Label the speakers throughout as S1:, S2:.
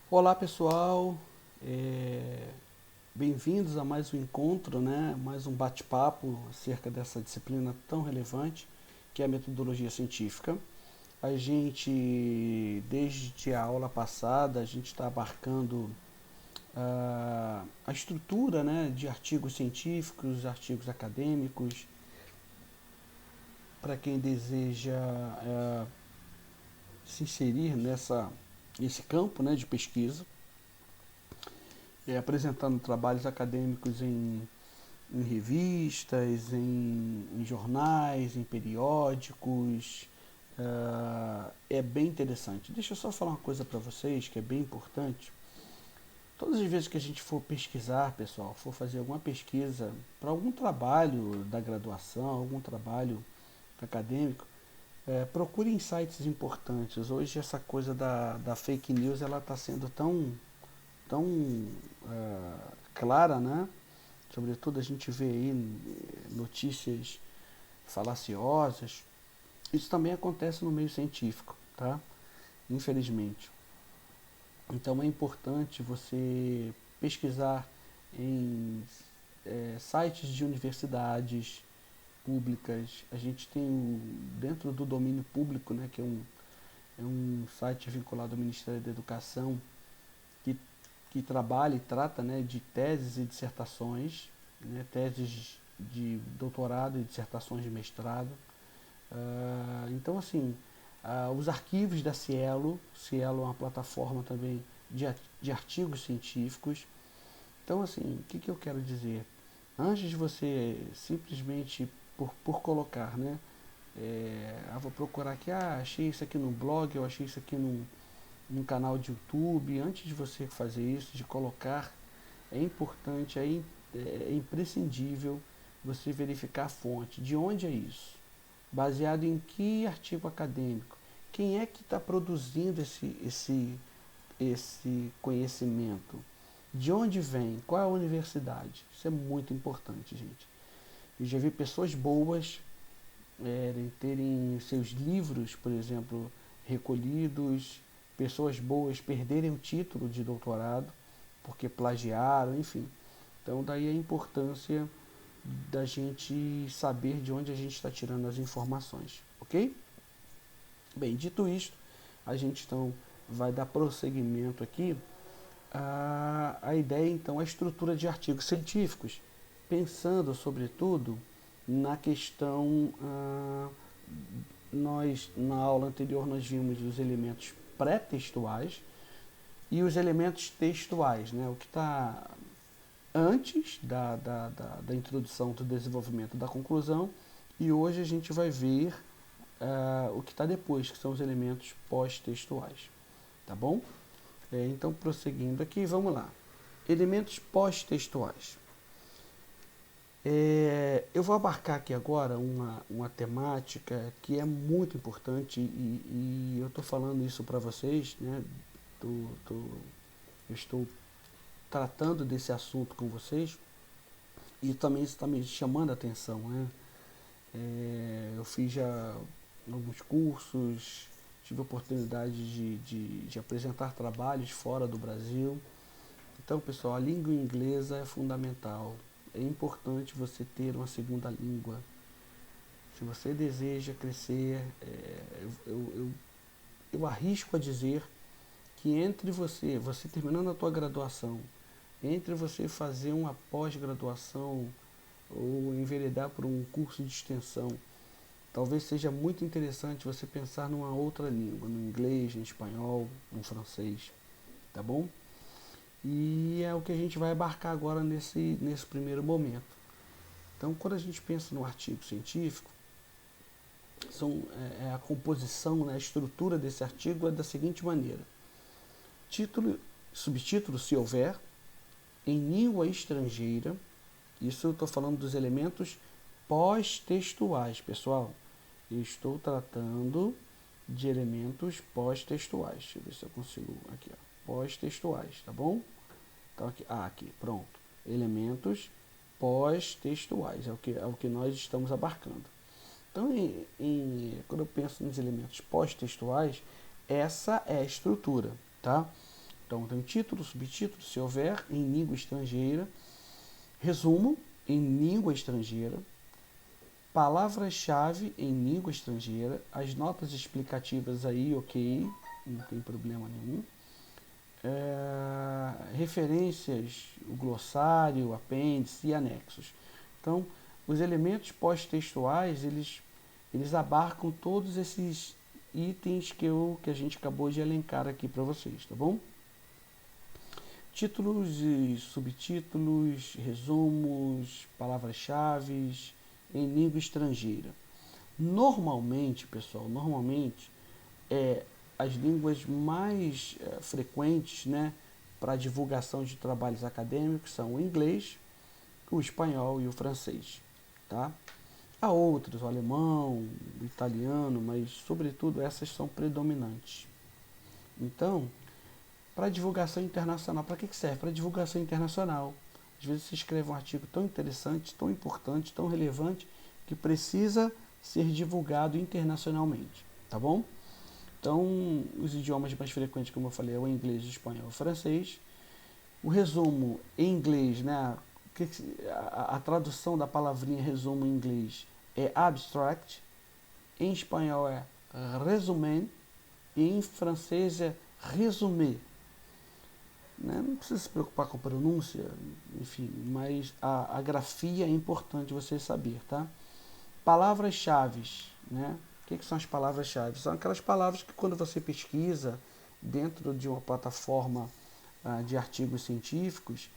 S1: Olá pessoal, é, bem-vindos a mais um encontro, né? Mais um bate-papo acerca dessa disciplina tão relevante que é a metodologia científica. A gente, desde a aula passada, a gente está abarcando a estrutura, né, de artigos científicos, artigos acadêmicos, para quem deseja se inserir nesse campo, né, de pesquisa, apresentando trabalhos acadêmicos em revistas, em jornais, em periódicos. É bem interessante. Deixa eu só falar uma coisa para vocês que é bem importante. Todas as vezes que a gente for pesquisar, pessoal, for fazer alguma pesquisa para algum trabalho da graduação, algum trabalho acadêmico, procure em sites importantes. Hoje essa coisa da fake news ela está sendo tão clara, né? Sobretudo a gente vê aí notícias falaciosas. Isso também acontece no meio científico, tá? Infelizmente. Então é importante você pesquisar em sites de universidades públicas. A gente tem dentro do domínio público, né, que é um site vinculado ao Ministério da Educação, que, que trabalha e trata, né, de teses e dissertações, né, teses de doutorado e dissertações de mestrado. Então, assim, os arquivos da Cielo é uma plataforma também de artigos científicos. Então, assim, o que eu quero dizer? Antes de você simplesmente por colocar, né? Vou procurar aqui, achei isso aqui no blog, eu achei isso aqui num canal de YouTube. Antes de você fazer isso, de colocar, é importante, é imprescindível você verificar a fonte. De onde é isso? Baseado em que artigo acadêmico? Quem é que está produzindo esse conhecimento? De onde vem? Qual é a universidade? Isso é muito importante, gente. Eu já vi pessoas boas terem seus livros, por exemplo, recolhidos, pessoas boas perderem o título de doutorado porque plagiaram, enfim. Então daí a importância da gente saber de onde a gente está tirando as informações, ok? Bem, dito isto, a gente então vai dar prosseguimento aqui à ideia, então, a estrutura de artigos científicos, pensando, sobretudo, na questão, nós, na aula anterior, nós vimos os elementos pré-textuais e os elementos textuais, né? O que está antes da introdução, do desenvolvimento, da conclusão, e hoje a gente vai ver o que está depois, que são os elementos pós-textuais, tá bom? Então, prosseguindo aqui, vamos lá. Elementos pós-textuais. Eu vou abarcar aqui agora uma temática que é muito importante e eu estou falando isso para vocês, né? Tô, tô, eu estou tratando desse assunto com vocês e também isso está me chamando a atenção, né? Eu fiz já alguns cursos, tive a oportunidade de apresentar trabalhos fora do Brasil. Então, pessoal, a língua inglesa é fundamental. É importante você ter uma segunda língua. Se você deseja crescer, eu arrisco a dizer que entre você terminando a tua graduação, entre você fazer uma pós-graduação ou enveredar por um curso de extensão, talvez seja muito interessante você pensar numa outra língua, no inglês, no espanhol, no francês, tá bom? E é o que a gente vai abarcar agora nesse primeiro momento. Então, quando a gente pensa no artigo científico, a composição, né, a estrutura desse artigo é da seguinte maneira: título, subtítulo, se houver, em língua estrangeira. Isso eu estou falando dos elementos pós-textuais, pessoal. Eu estou tratando de elementos pós-textuais. Deixa eu ver se eu consigo aqui, ó. Pós-textuais, tá bom? Então aqui, pronto. Elementos pós-textuais, é o que nós estamos abarcando. Então, quando eu penso nos elementos pós-textuais, essa é a estrutura, tá? Então tem título, subtítulo, se houver, em língua estrangeira, resumo em língua estrangeira, palavras-chave em língua estrangeira, as notas explicativas aí, ok, não tem problema nenhum. Referências, o glossário, apêndice e anexos. Então, os elementos pós-textuais, eles abarcam todos esses itens que a gente acabou de elencar aqui para vocês, tá bom? Títulos e subtítulos, resumos, palavras-chave em língua estrangeira. Normalmente, pessoal, as línguas mais frequentes, né, para divulgação de trabalhos acadêmicos são o inglês, o espanhol e o francês, tá? Há outros, o alemão, o italiano, mas sobretudo essas são predominantes. Então, para divulgação internacional, para que serve? Para divulgação internacional. Às vezes você escreve um artigo tão interessante, tão importante, tão relevante, que precisa ser divulgado internacionalmente, tá bom? Então, os idiomas mais frequentes, como eu falei, é o inglês, o espanhol e o francês. O resumo em inglês, né? A tradução da palavrinha resumo em inglês é abstract, em espanhol é resumen e em francês é résumé. Né? Não precisa se preocupar com a pronúncia, enfim, mas a grafia é importante você saber, tá? Palavras-chave, né? O que são as palavras-chave? São aquelas palavras que quando você pesquisa dentro de uma plataforma de artigos científicos,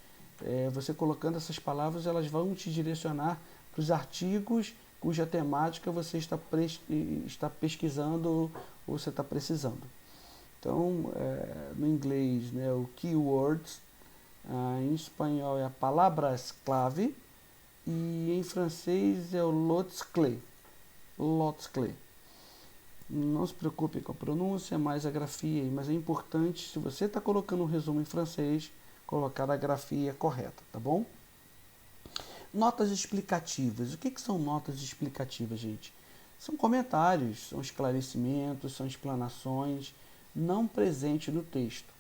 S1: você colocando essas palavras, elas vão te direcionar para os artigos cuja temática você está pesquisando ou você está precisando. Então, no inglês, né, o keywords, em espanhol é a palavras-clave e em francês é o mots-clés. Não se preocupe com a pronúncia, mais a grafia, mas é importante, se você está colocando um resumo em francês, colocar a grafia correta, tá bom? Notas explicativas. O que são notas explicativas, gente? São comentários, são esclarecimentos, são explanações, não presentes no texto.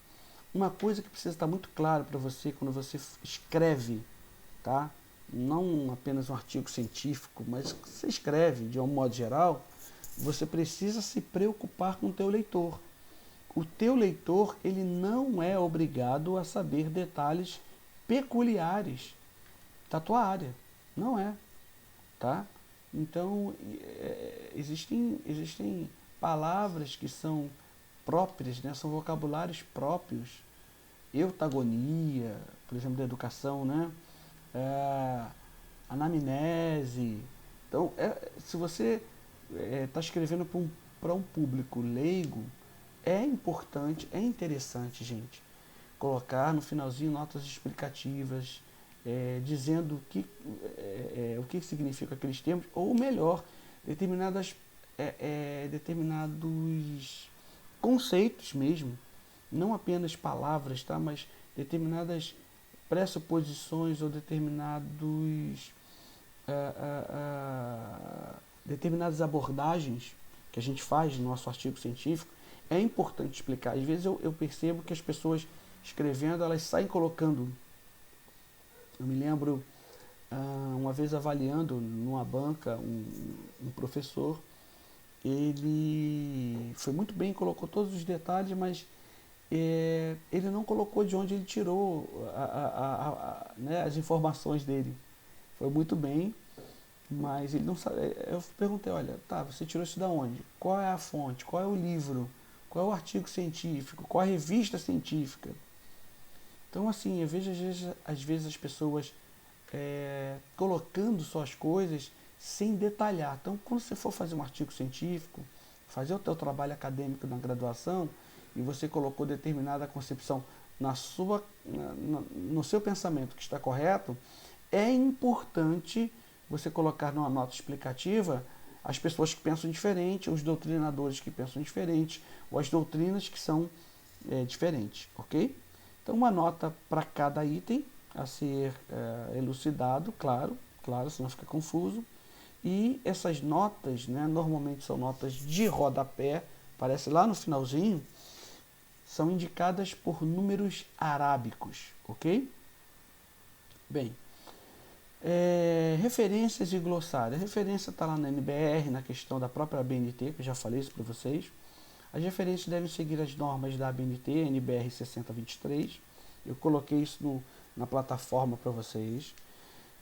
S1: Uma coisa que precisa estar muito claro para você quando você escreve, tá? Não apenas um artigo científico, mas você escreve de um modo geral, você precisa se preocupar com o teu leitor. O teu leitor, ele não é obrigado a saber detalhes peculiares da tua área. Não é, tá? Então, existem palavras que são próprias, né? São vocabulários próprios. Eutagonia, por exemplo, da educação, né? Anamnese. Então, se você está escrevendo para um público leigo, é importante, é interessante, gente, colocar no finalzinho notas explicativas, dizendo o que significa aqueles termos, ou melhor, determinados conceitos mesmo, não apenas palavras, tá? Mas determinadas pressuposições ou determinadas abordagens que a gente faz no nosso artigo científico, é importante explicar. Às vezes eu percebo que as pessoas escrevendo, elas saem colocando. Eu me lembro, uma vez avaliando numa banca um professor, ele foi muito bem, colocou todos os detalhes, mas ele não colocou de onde ele tirou né, as informações dele. Foi muito bem, mas ele não sabe. Eu perguntei, olha, tá, você tirou isso da onde? Qual é a fonte? Qual é o livro? Qual é o artigo científico? Qual é a revista científica? Então, assim, eu vejo às vezes as pessoas colocando só as coisas sem detalhar. Então, quando você for fazer um artigo científico, fazer o teu trabalho acadêmico na graduação, e você colocou determinada concepção no seu pensamento que está correto, é importante você colocar numa nota explicativa as pessoas que pensam diferente, os doutrinadores que pensam diferente, ou as doutrinas que são diferentes, ok? Então, uma nota para cada item a ser elucidado, claro, senão fica confuso. E essas notas, né, normalmente são notas de rodapé, aparece lá no finalzinho, são indicadas por números arábicos, ok? Bem, referências e glossário. A referência está lá na NBR, na questão da própria ABNT, que eu já falei isso para vocês. As referências devem seguir as normas da ABNT, NBR 6023. Eu coloquei isso na plataforma para vocês.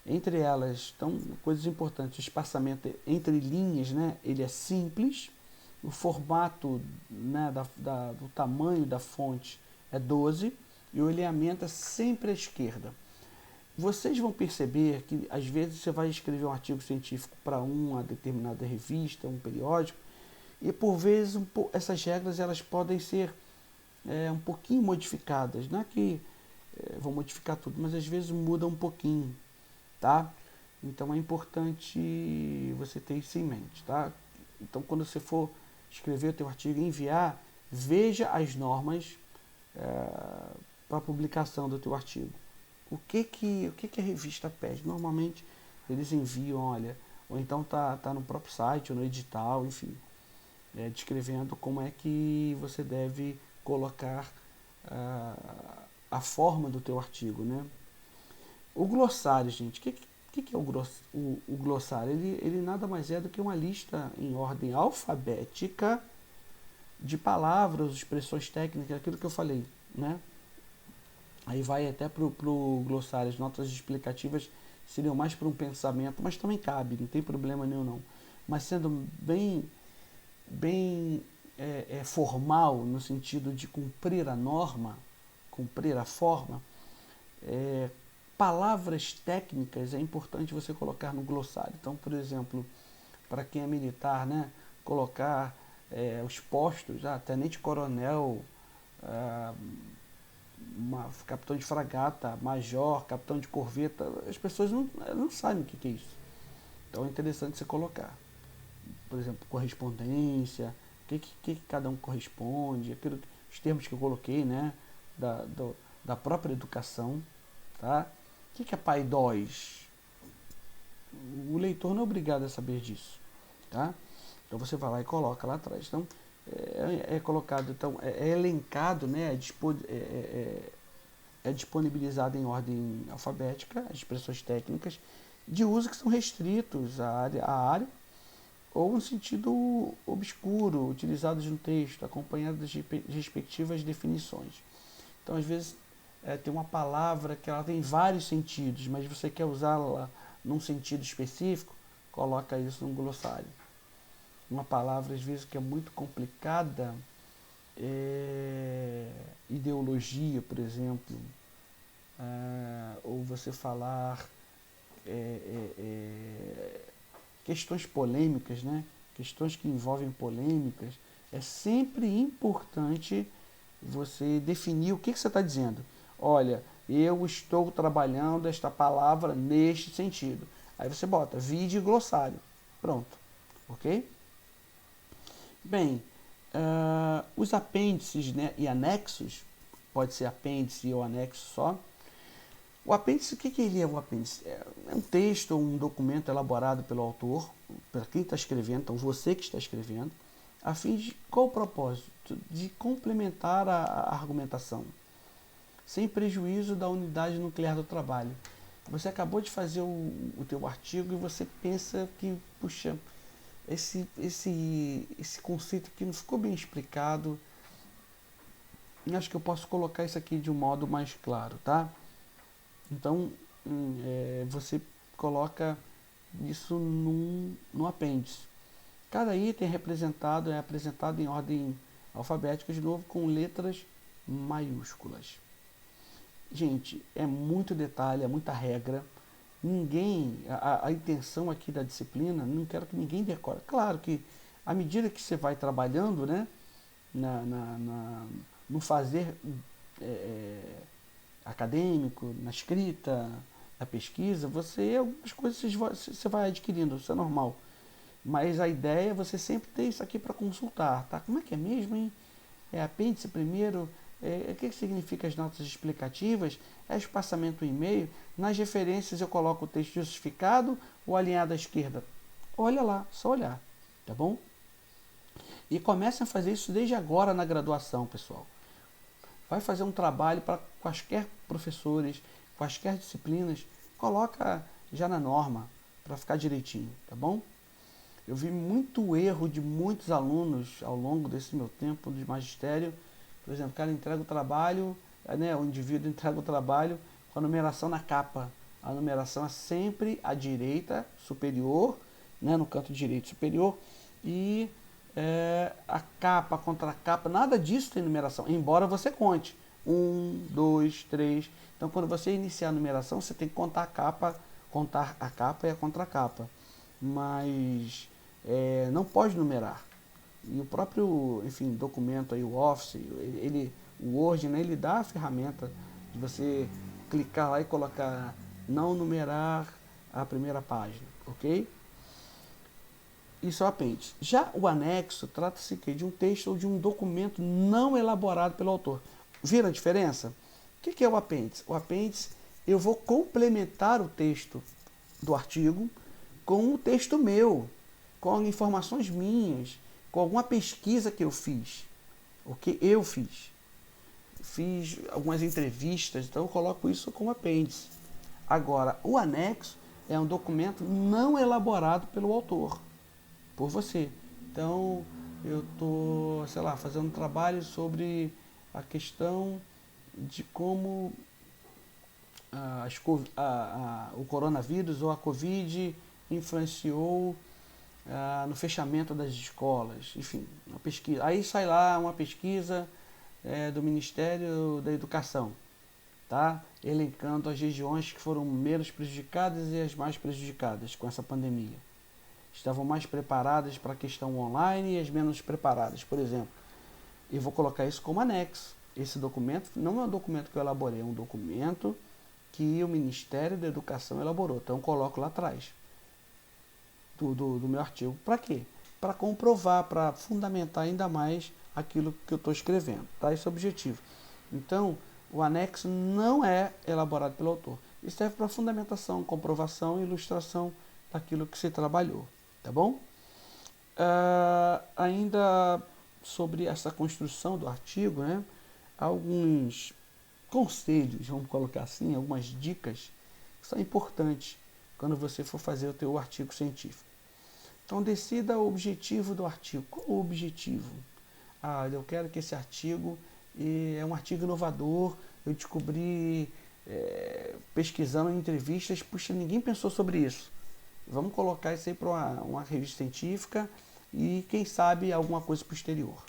S1: Entre elas estão coisas importantes. O espaçamento entre linhas, né, ele é simples. O formato, né, do tamanho da fonte é 12. E o alinhamento é sempre à esquerda. Vocês vão perceber que às vezes você vai escrever um artigo científico para uma determinada revista, um periódico, e por vezes essas regras elas podem ser um pouquinho modificadas. Não é que vão modificar tudo, mas às vezes muda um pouquinho, tá? Então é importante você ter isso em mente, tá? Então quando você for escrever o teu artigo e enviar, veja as normas para a publicação do teu artigo. O que a revista pede? Normalmente eles enviam, olha, ou então tá no próprio site, ou no edital, enfim, descrevendo como é que você deve colocar a forma do teu artigo, né? O glossário, gente, o que é o glossário? Ele nada mais é do que uma lista em ordem alfabética de palavras, expressões técnicas, aquilo que eu falei, né? Aí vai até para o glossário, as notas explicativas seriam mais para um pensamento, mas também cabe, não tem problema nenhum não. Mas sendo bem formal, no sentido de cumprir a norma, cumprir a forma, palavras técnicas é importante você colocar no glossário. Então, por exemplo, para quem é militar, né, colocar os postos, tenente-coronel, capitão de fragata, major, capitão de corveta, as pessoas não sabem o que é isso. Então é interessante você colocar. Por exemplo, correspondência, o que cada um corresponde, os termos que eu coloquei, né, da própria educação, tá? O que é paidós? O leitor não é obrigado a saber disso, tá? Então você vai lá e coloca lá atrás. Então colocado, então é elencado, né, é disponibilizado em ordem alfabética as expressões técnicas de uso que são restritos à área ou no sentido obscuro, utilizados no texto, acompanhados de respectivas definições. Então, às vezes, tem uma palavra que ela tem vários sentidos, mas você quer usá-la num sentido específico, coloca isso num glossário. Uma palavra, às vezes, que é muito complicada, ideologia, por exemplo, ou você falar questões polêmicas, né? Questões que envolvem polêmicas, é sempre importante você definir o que você está dizendo. Olha, eu estou trabalhando esta palavra neste sentido. Aí você bota vide glossário. Pronto. Ok? Bem, os apêndices, né, e anexos, pode ser apêndice ou anexo só. O apêndice, o que ele é o apêndice? É um texto ou um documento elaborado pelo autor, para quem está escrevendo, então você que está escrevendo, a fim de, qual o propósito? De complementar a argumentação, sem prejuízo da unidade nuclear do trabalho. Você acabou de fazer o teu artigo e você pensa que, puxa, esse conceito aqui não ficou bem explicado, e acho que eu posso colocar isso aqui de um modo mais claro, tá? Então, você coloca isso no apêndice. Cada item é apresentado em ordem alfabética, de novo, com letras maiúsculas. Gente, é muito detalhe, é muita regra. A intenção aqui da disciplina, não quero que ninguém decore. Claro que, à medida que você vai trabalhando, né, no fazer acadêmico, na escrita, na pesquisa, algumas coisas você vai adquirindo, isso é normal. Mas a ideia é você sempre ter isso aqui para consultar, tá? Como é que é mesmo, hein? É apêndice primeiro, o que significa as notas explicativas, espaçamento e e-mail, nas referências eu coloco o texto justificado ou alinhado à esquerda. Olha lá, só olhar, tá bom? E comecem a fazer isso desde agora na graduação, pessoal. vai fazer um trabalho para quaisquer professores, quaisquer disciplinas, coloca já na norma, para ficar direitinho, tá bom? Eu vi muito erro de muitos alunos ao longo desse meu tempo de magistério. Por exemplo, o cara entrega o trabalho, né, o indivíduo entrega o trabalho com a numeração na capa. A numeração é sempre à direita superior, né, no canto direito superior, e a capa, a contracapa, nada disso tem numeração, embora você conte. 1, 2, 3. Então, quando você iniciar a numeração, você tem que contar a capa e a contracapa. Mas não pode numerar. E o próprio, enfim, documento aí, o Office, o Word, né, ele dá a ferramenta de você clicar lá e colocar não numerar a primeira página, ok? Isso é o apêndice. Já o anexo trata-se de um texto ou de um documento não elaborado pelo autor. Vira a diferença? O que é o apêndice? O apêndice, eu vou complementar o texto do artigo com o texto meu, com informações minhas, com alguma pesquisa que eu fiz. O que eu fiz. Fiz algumas entrevistas, então eu coloco isso como apêndice. Agora, o anexo é um documento não elaborado pelo autor, por você. Então, eu estou, sei lá, fazendo um trabalho sobre a questão de como o coronavírus ou a Covid influenciou no fechamento das escolas, enfim, uma pesquisa. Aí sai lá uma pesquisa do Ministério da Educação, tá? Elencando as regiões que foram menos prejudicadas e as mais prejudicadas com essa pandemia. Estavam mais preparadas para a questão online e as menos preparadas, por exemplo. Eu vou colocar isso como anexo. Esse documento não é um documento que eu elaborei, é um documento que o Ministério da Educação elaborou. Então eu coloco lá atrás do meu artigo. Para quê? Para comprovar, para fundamentar ainda mais aquilo que eu estou escrevendo. Tá? Esse é o objetivo. Então, o anexo não é elaborado pelo autor. Isso serve para fundamentação, comprovação e ilustração daquilo que se trabalhou. Tá bom? Ainda sobre essa construção do artigo, né, alguns conselhos, vamos colocar assim, algumas dicas que são importantes quando você for fazer o teu artigo científico. Então, decida o objetivo do artigo. Qual o objetivo? Eu quero que esse artigo é um artigo inovador, eu descobri pesquisando em entrevistas, puxa, ninguém pensou sobre isso. Vamos colocar isso aí para uma revista científica e, quem sabe, alguma coisa posterior.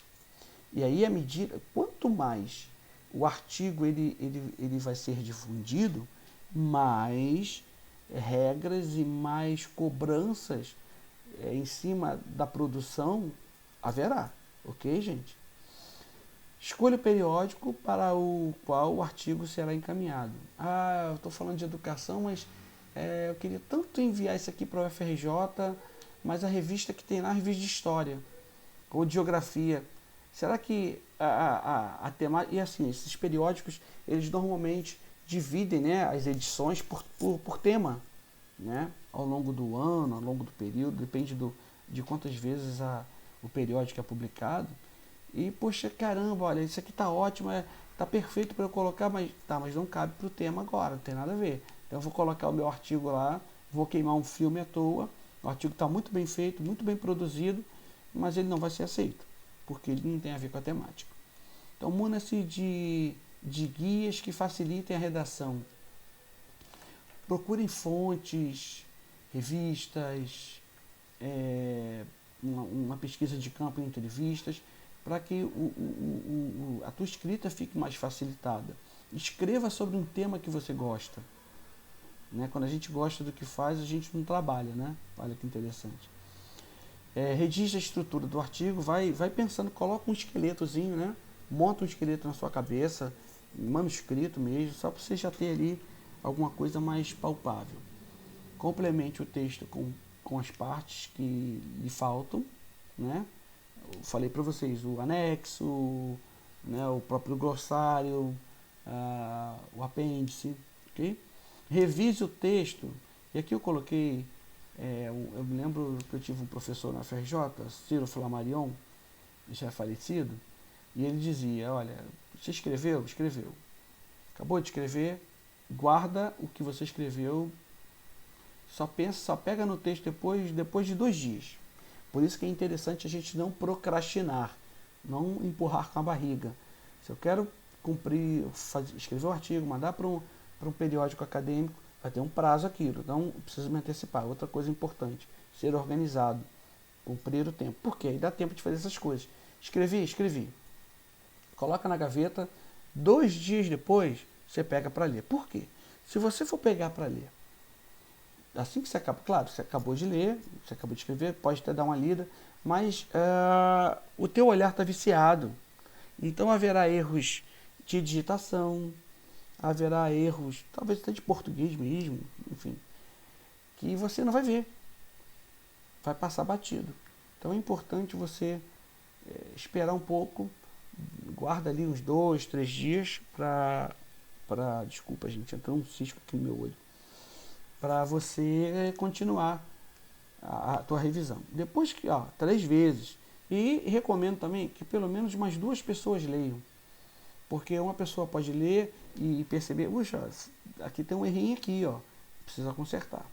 S1: E aí, à medida, quanto mais o artigo ele vai ser difundido, mais regras e mais cobranças em cima da produção haverá. Ok, gente? Escolha o periódico para o qual o artigo será encaminhado. Eu estou falando de educação, mas eu queria tanto enviar isso aqui para o UFRJ, mas a revista que tem lá é a revista de História ou de Geografia. Será que a temática... E assim, esses periódicos, eles normalmente dividem, né, as edições por tema, né, ao longo do ano, ao longo do período, depende de quantas vezes o periódico é publicado. E, poxa, caramba, olha, isso aqui tá ótimo, tá perfeito para eu colocar, mas não cabe para o tema agora, não tem nada a ver. Então eu vou colocar o meu artigo lá, vou queimar um filme à toa, o artigo está muito bem feito, muito bem produzido, mas ele não vai ser aceito, porque ele não tem a ver com a temática. Então muna-se de guias que facilitem a redação. Procurem fontes, revistas, uma pesquisa de campo em entrevistas, para que a tua escrita fique mais facilitada. Escreva sobre um tema que você gosta. Né? Quando a gente gosta do que faz, a gente não trabalha, né? Olha que interessante. Redige a estrutura do artigo, vai pensando, coloca um esqueletozinho, né? Monta um esqueleto na sua cabeça, manuscrito mesmo, só para você já ter ali alguma coisa mais palpável. Complemente o texto com as partes que lhe faltam, né? Eu falei para vocês, o anexo, né, o próprio glossário, o apêndice, ok? Revise o texto, e aqui eu coloquei, eu me lembro que eu tive um professor na FRJ, Ciro Flammarion, já falecido, e ele dizia, olha, Você escreveu? Escreveu. Acabou de escrever? Guarda o que você escreveu. Só pega no texto depois de 2 dias. Por isso que é interessante a gente não procrastinar, não empurrar com a barriga. Se eu quero escrever um artigo, mandar para um periódico acadêmico, vai ter um prazo aquilo, então eu preciso me antecipar. Outra coisa importante, ser organizado, cumprir o tempo. Por quê? Aí dá tempo de fazer essas coisas. Escrevi. Coloca na gaveta, 2 dias depois você pega para ler. Por quê? Se você for pegar para ler, assim que você acaba, claro, você acabou de ler, você acabou de escrever, pode até dar uma lida, mas o teu olhar está viciado. Então haverá erros de digitação, haverá erros, talvez até de português mesmo, enfim, que você não vai ver, vai passar batido. Então é importante você esperar um pouco, guarda ali uns 2, 3 dias desculpa gente, entrou um cisco aqui no meu olho, para você continuar a tua revisão. Depois que, 3 vezes. E recomendo também que pelo menos umas 2 pessoas leiam. Porque uma pessoa pode ler e perceber, puxa, aqui tem um errinho aqui, precisa consertar.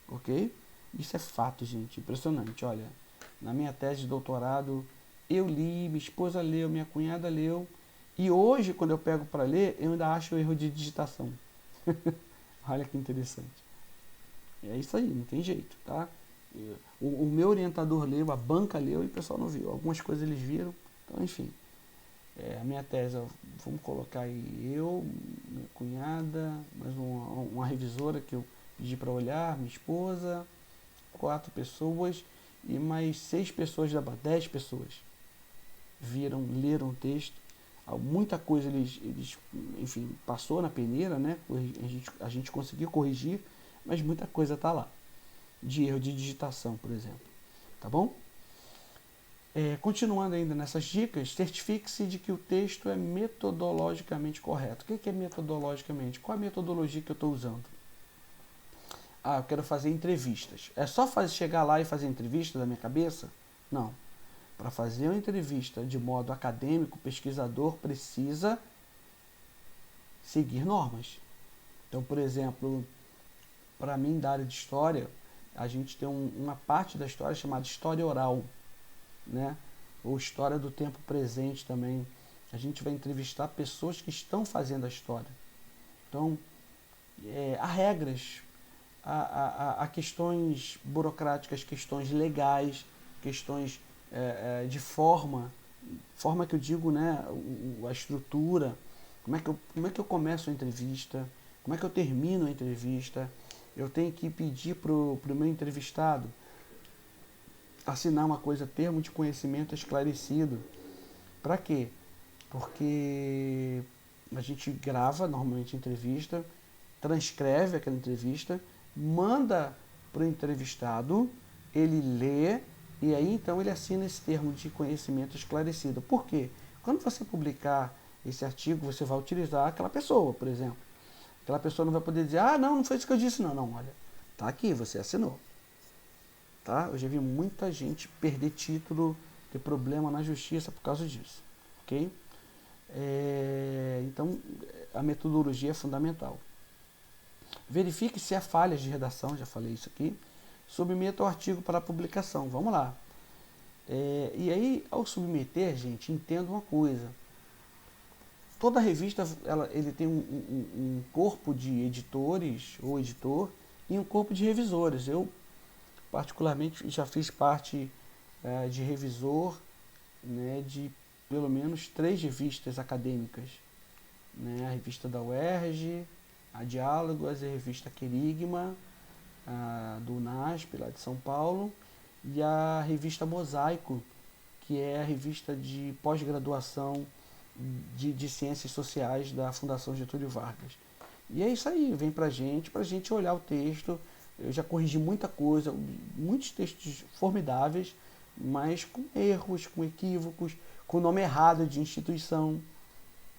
S1: Ok? Isso é fato, gente, impressionante. Olha, na minha tese de doutorado, eu li, minha esposa leu, minha cunhada leu, e hoje, quando eu pego para ler, eu ainda acho erro de digitação. Olha que interessante. É isso aí, não tem jeito, tá? O meu orientador leu, a banca leu e o pessoal não viu. Algumas coisas eles viram, então enfim. A minha tese, vamos colocar aí eu, minha cunhada, mais uma revisora que eu pedi para olhar, minha esposa, 4 pessoas e mais 6 pessoas da banca, 10 pessoas viram, leram o texto. Muita coisa eles enfim, passou na peneira, né? A gente conseguiu corrigir, mas muita coisa está lá, de erro de digitação, por exemplo. Tá bom? Continuando ainda nessas dicas, certifique-se de que o texto é metodologicamente correto. O que é metodologicamente? Qual a metodologia que eu estou usando? Eu quero fazer entrevistas. É só chegar lá e fazer entrevista da minha cabeça? Não. Para fazer uma entrevista de modo acadêmico, o pesquisador precisa seguir normas. Então, por exemplo, para mim, da área de história, a gente tem uma parte da história chamada história oral, né? Ou história do tempo presente também. A gente vai entrevistar pessoas que estão fazendo a história. Então, há regras, há questões burocráticas, questões legais, questões de forma que eu digo, né? A estrutura, como é que eu começo a entrevista, como é que eu termino a entrevista. Eu tenho que pedir para o meu entrevistado assinar uma coisa, termo de conhecimento esclarecido. Para quê? Porque a gente grava normalmente a entrevista, transcreve aquela entrevista, manda para o entrevistado, ele lê e aí então ele assina esse termo de conhecimento esclarecido. Por quê? Quando você publicar esse artigo, você vai utilizar aquela pessoa, por exemplo. Aquela pessoa não vai poder dizer, não foi isso que eu disse, não. Não, olha, tá aqui, você assinou. Tá? Eu já vi muita gente perder título, ter problema na justiça por causa disso. Ok? Então, a metodologia é fundamental. Verifique se há falhas de redação, já falei isso aqui. Submeta o artigo para publicação. Vamos lá. E aí, ao submeter, gente, entenda uma coisa. Toda revista ele tem um corpo de editores ou editor e um corpo de revisores. Eu, particularmente, já fiz parte de revisor, né, de pelo menos 3 revistas acadêmicas. Né, a revista da UERJ, a Diálogos, a revista Querigma, do UNASP, lá de São Paulo, e a revista Mosaico, que é a revista de pós-graduação de Ciências Sociais da Fundação Getúlio Vargas. E é isso aí, vem pra gente olhar o texto. Eu já corrigi muita coisa, muitos textos formidáveis, mas com erros, com equívocos, com nome errado de instituição,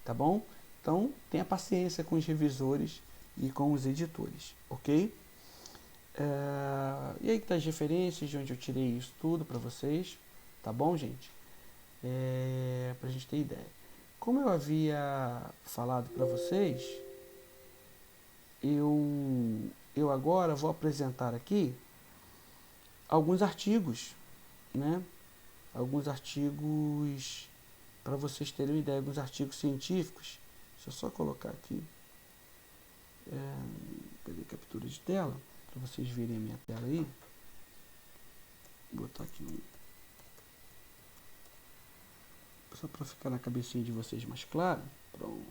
S1: tá bom? Então, tenha paciência com os revisores e com os editores, ok? E aí que tá as referências de onde eu tirei isso tudo para vocês, tá bom, gente? Pra gente ter ideia. como eu havia falado para vocês, eu agora vou apresentar aqui alguns artigos, né? Alguns artigos, para vocês terem uma ideia, alguns artigos científicos. Deixa eu só colocar aqui, cadê captura de tela, para vocês verem a minha tela aí. Vou botar aqui só para ficar na cabecinha de vocês mais claro. Pronto.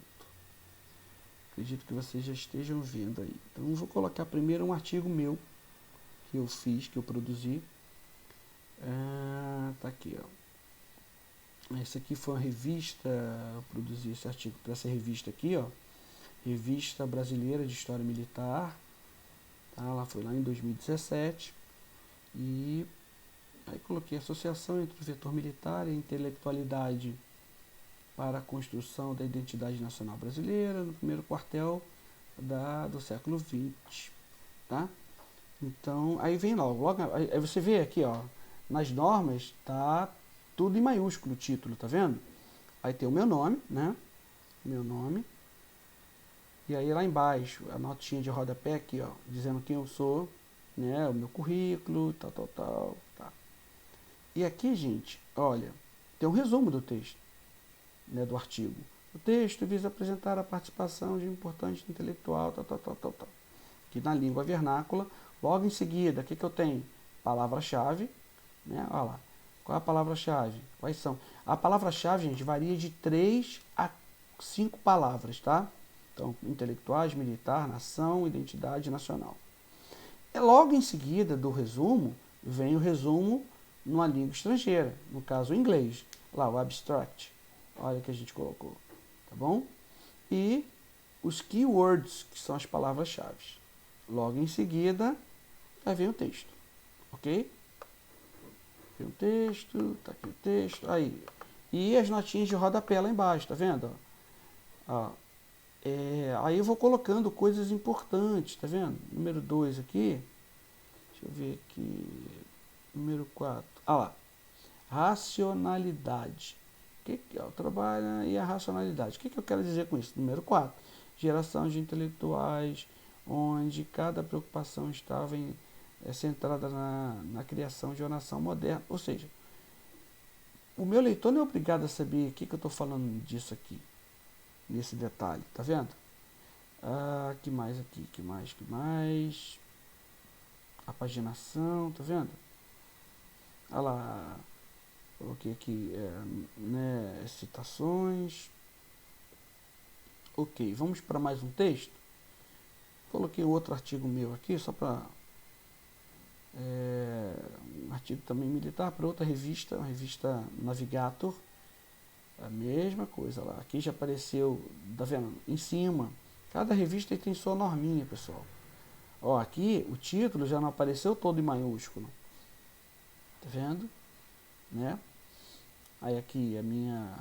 S1: Acredito que vocês já estejam vendo aí. Então eu vou colocar primeiro um artigo meu que eu fiz, que eu produzi. Tá aqui, ó. Essa aqui foi uma revista, eu produzi esse artigo para essa revista aqui, ó. Revista Brasileira de História Militar. Tá? Ela foi lá em 2017. E aí coloquei associação entre o vetor militar e a intelectualidade para a construção da identidade nacional brasileira no primeiro quartel do século XX. Tá? Então, aí vem logo aí você vê aqui, ó, nas normas tá tudo em maiúsculo o título, tá vendo? Aí tem o meu nome, né? Meu nome. E aí lá embaixo, a notinha de rodapé aqui, ó, dizendo quem eu sou, né? O meu currículo, tal. Tá. E aqui, gente, olha, tem um resumo do texto, né, do artigo. O texto visa apresentar a participação de um importante intelectual, tal. Aqui na língua vernácula, logo em seguida, o que eu tenho? Palavra-chave, né? Olha lá. Qual é a palavra-chave? Quais são? A palavra-chave, gente, varia de 3 a 5 palavras, tá? Então, intelectuais, militar, nação, identidade nacional. E logo em seguida do resumo, vem o resumo numa língua estrangeira, no caso o inglês. Lá, o abstract. Olha que a gente colocou, tá bom? E os keywords, que são as palavras-chave. Logo em seguida, vai vir o texto, ok? Vem o texto, tá aqui o texto, aí. E as notinhas de rodapé lá embaixo, tá vendo? Ó, aí eu vou colocando coisas importantes, tá vendo? Número 2 aqui, deixa eu ver aqui, número 4, lá, racionalidade. O trabalho e a racionalidade. O que eu quero dizer com isso? Número 4, geração de intelectuais, onde cada preocupação estava centrada na criação de uma nação moderna. Ou seja, o meu leitor não é obrigado a saber o que eu estou falando disso aqui, nesse detalhe, tá vendo? Que mais aqui? Que mais? A paginação, tá vendo? Olha lá, coloquei aqui, né, citações. Ok, vamos para mais um texto. Coloquei outro artigo meu aqui, só para um artigo também militar para outra revista, a revista Navigator. A mesma coisa lá. Aqui já apareceu, tá vendo? Em cima. Cada revista tem sua norminha, pessoal. Ó, aqui o título já não apareceu todo em maiúsculo. Tá vendo? Né? Aí aqui a minha,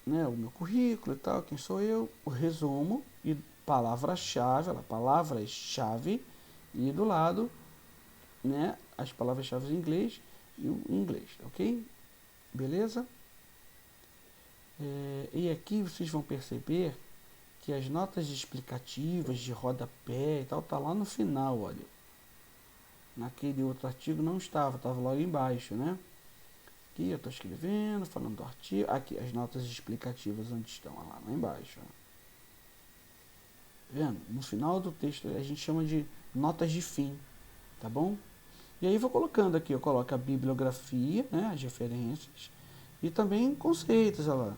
S1: né, o meu currículo e tal, quem sou eu, o resumo e palavra-chave, palavras-chave, e do lado, né, as palavras-chave em inglês e o inglês, ok? Beleza? E aqui vocês vão perceber que as notas explicativas de rodapé e tal, tá lá no final, olha. Naquele outro artigo não estava logo embaixo, né? Aqui eu estou escrevendo, falando do artigo. Aqui, as notas explicativas onde estão, lá embaixo. Ó. Vendo? No final do texto a gente chama de notas de fim, tá bom? E aí vou colocando aqui, eu coloco a bibliografia, né, as referências, e também conceitos, olha lá.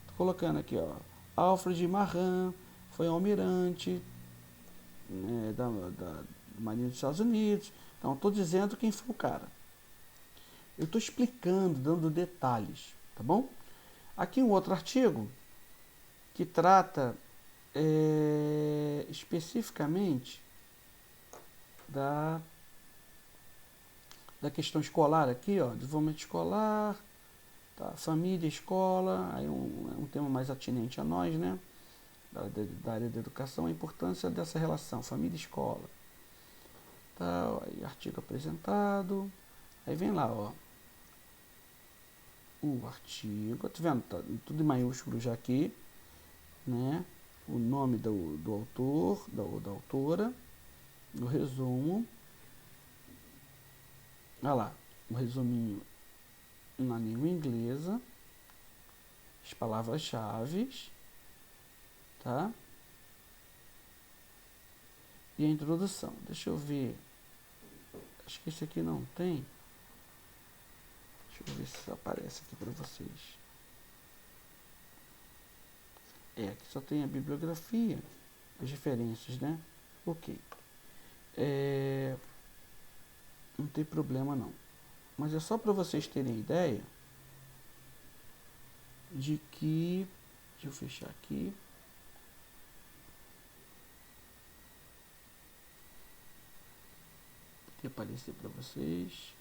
S1: Tô colocando aqui, ó, Alfred Marin foi um almirante, né, da Marinha dos Estados Unidos. Então, estou dizendo quem foi o cara. Eu estou explicando, dando detalhes, tá bom? Aqui um outro artigo que trata especificamente da questão escolar aqui, ó, desenvolvimento escolar, tá, família, escola, aí um tema mais atinente a nós, né? Da área da educação, a importância dessa relação, família e escola. Tá, aí artigo apresentado, aí vem lá, ó. o artigo, tá vendo? Tá tudo em maiúsculo já aqui, né? O nome do autor, da autora, o resumo, olha lá, o resuminho na língua inglesa, as palavras-chave, tá? E a introdução. Deixa eu ver. Acho que esse aqui não tem. Deixa eu ver se aparece aqui para vocês. Aqui só tem a bibliografia, as referências, né? Ok. Não tem problema não. Mas é só para vocês terem ideia de que... Deixa eu fechar aqui. Vou aparecer para vocês.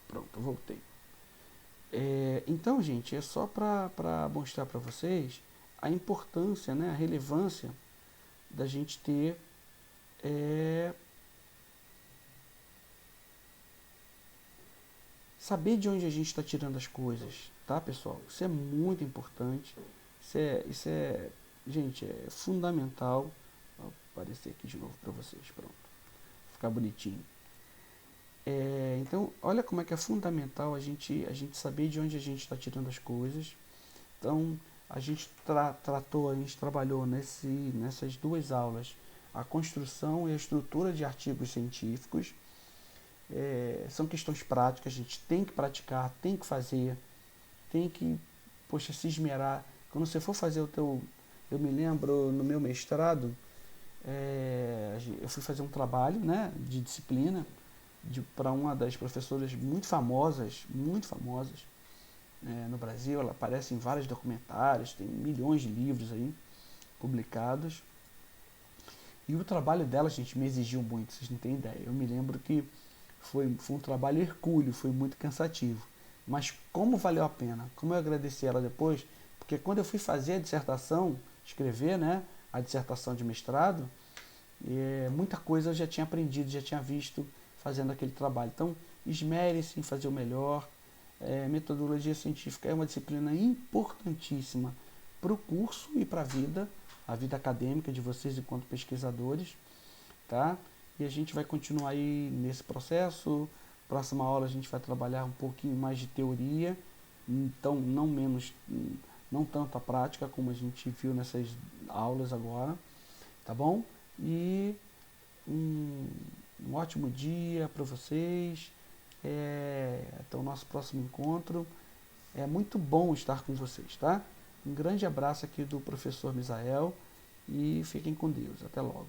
S1: Pronto, voltei. Então, gente, é só para mostrar para vocês a importância, né, a relevância da gente ter saber de onde a gente está tirando as coisas, tá, pessoal? Isso é muito importante. Isso é, gente, é fundamental. Vou aparecer aqui de novo para vocês, pronto. Ficar bonitinho. Então, olha como é que é fundamental a gente saber de onde a gente está tirando as coisas. Então, a gente trabalhou nessas duas aulas a construção e a estrutura de artigos científicos. São questões práticas, a gente tem que praticar, tem que fazer, tem que, poxa, se esmerar. Quando você for fazer o teu... Eu me lembro, no meu mestrado, eu fui fazer um trabalho, né, de disciplina para uma das professoras muito famosas no Brasil. Ela aparece em vários documentários, tem milhões de livros aí publicados. E o trabalho dela, gente, me exigiu muito, vocês não têm ideia. Eu me lembro que foi um trabalho hercúleo, foi muito cansativo. Mas como valeu a pena, como eu agradeci ela depois, porque quando eu fui fazer a dissertação, escrever, né, a dissertação de mestrado, muita coisa eu já tinha aprendido, já tinha visto fazendo aquele trabalho. Então, esmere-se em fazer o melhor. Metodologia científica é uma disciplina importantíssima para o curso e para a vida acadêmica de vocês enquanto pesquisadores, tá? E a gente vai continuar aí nesse processo. Próxima aula a gente vai trabalhar um pouquinho mais de teoria, então não tanto a prática como a gente viu nessas aulas agora, tá bom? E um ótimo dia para vocês. Até o nosso próximo encontro. É muito bom estar com vocês, tá? Um grande abraço aqui do professor Misael e fiquem com Deus. Até logo.